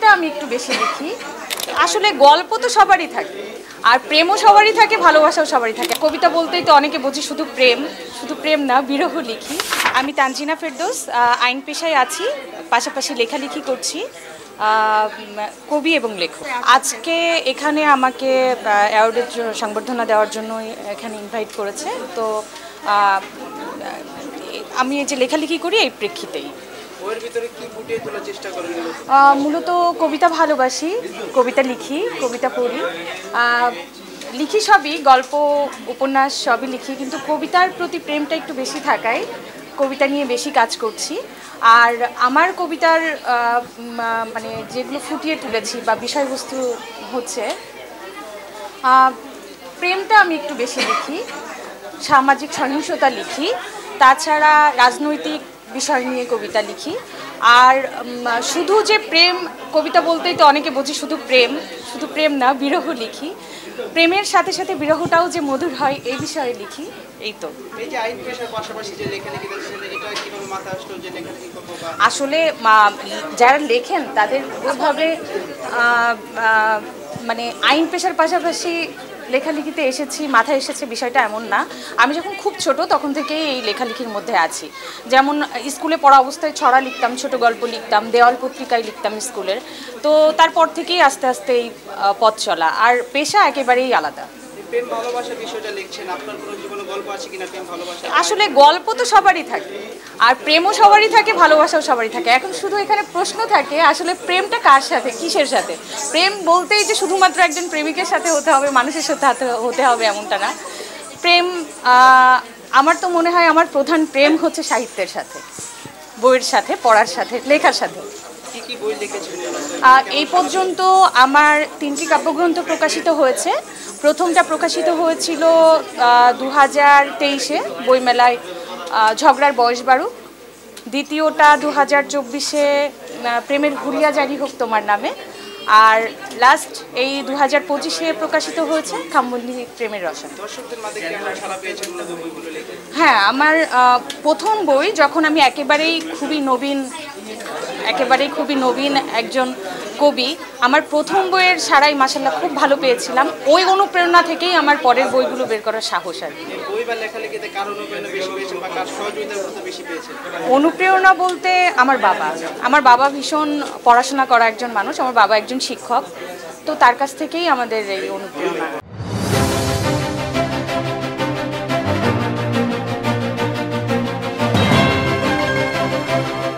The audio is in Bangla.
প্রেমটা আমি একটু বেশি লিখি। আসলে গল্প তো সবারই থাকে, আর প্রেমও সবারই থাকে, ভালোবাসাও সবারই থাকে। কবিতা বলতেই তো অনেকে বুঝি শুধু প্রেম না, বিরহ লিখি। আমি তানজিনা ফেরদৌস, আইন পেশায় আছি, পাশাপাশি লেখালেখি করছি, কবি এবং লেখক। আজকে এখানে আমাকে অ্যাওয়ার্ডের সংবর্ধনা দেওয়ার জন্য এখানে ইনভাইট করেছে। তো আমি এই যে লেখালেখি করি এই প্রেক্ষিতেই। মূলত কবিতা ভালোবাসি, কবিতা লিখি, কবিতা পড়ি, লিখি সবই, গল্প উপন্যাস সবই লিখি, কিন্তু কবিতার প্রতি প্রেমটা একটু বেশি থাকায় কবিতা নিয়ে বেশি কাজ করছি। আর আমার কবিতার মানে যেগুলো ফুটিয়ে তুলেছি বা বিষয়বস্তু হচ্ছে প্রেমটা আমি একটু বেশি লিখি, সামাজিক সহিংসতা লিখি, তাছাড়া রাজনৈতিক বিষয় নিয়ে কবিতা লিখি। আর শুধু যে প্রেম, কবিতা বলতেই তো অনেকে বুঝি শুধু প্রেম না, বিরহ লিখি। প্রেমের সাথে সাথে বিরহটাও যে মধুর হয় এই বিষয়ে লিখি। এই তো। আসলে যারা লেখেন তাদের ওইভাবে মানে আইন পেশার পাশাপাশি লেখালেখিতে এসেছি, মাথায় এসেছে বিষয়টা এমন না। আমি যখন খুব ছোট তখন থেকেই এই লেখালেখির মধ্যে আছি। যেমন স্কুলে পড়া অবস্থায় ছড়া লিখতাম, ছোট গল্প লিখতাম, দেওয়াল পত্রিকায় লিখতাম স্কুলের। তো তারপর থেকেই আস্তে আস্তে এই পথ চলা। আর পেশা একেবারেই আলাদা। আসলে গল্প তো সবারই থাকে, আর প্রেমও সবারই থাকে, ভালোবাসাও সবারই থাকে। এখন শুধু এখানে প্রশ্ন থাকে আসলে প্রেমটা কার সাথে, কিসের সাথে। প্রেম বলতেই যে শুধুমাত্র একজন প্রেমিকের সাথে হতে হবে, মানুষের সাথে হতে হবে এমনটা না। প্রেম, আমার তো মনে হয় আমার প্রধান প্রেম হচ্ছে সাহিত্যের সাথে, বইয়ের সাথে, পড়ার সাথে, লেখার সাথে। এই পর্যন্ত আমার 3টি কাব্যগ্রন্থ প্রকাশিত হয়েছে। প্রথমটা প্রকাশিত হয়েছিল 2023-এ বইমেলায়, ঝগড়ার বয়স 12। দ্বিতীয়টা 2024-এ প্রেমের হুরিয়া জারি হোক তোমার নামে। আর লাস্ট এই 2025-এ প্রকাশিত হয়েছে খামবন্দি প্রেমের রসায়ন। হ্যাঁ, আমার প্রথম বই, যখন আমি একেবারেই খুবই নবীন একজন কবি, আমার প্রথম বইয়ের সারাই মাশাআল্লাহ খুব ভালো পেয়েছিলাম। ওই অনুপ্রেরণা থেকেই আমার পরের বইগুলো বের করার সাহস আর কি। অনুপ্রেরণা বলতে আমার বাবা ভীষণ পড়াশোনা করা একজন মানুষ, আমার বাবা একজন শিক্ষক। তো তার কাছ থেকেই আমাদের এই অনুপ্রেরণা।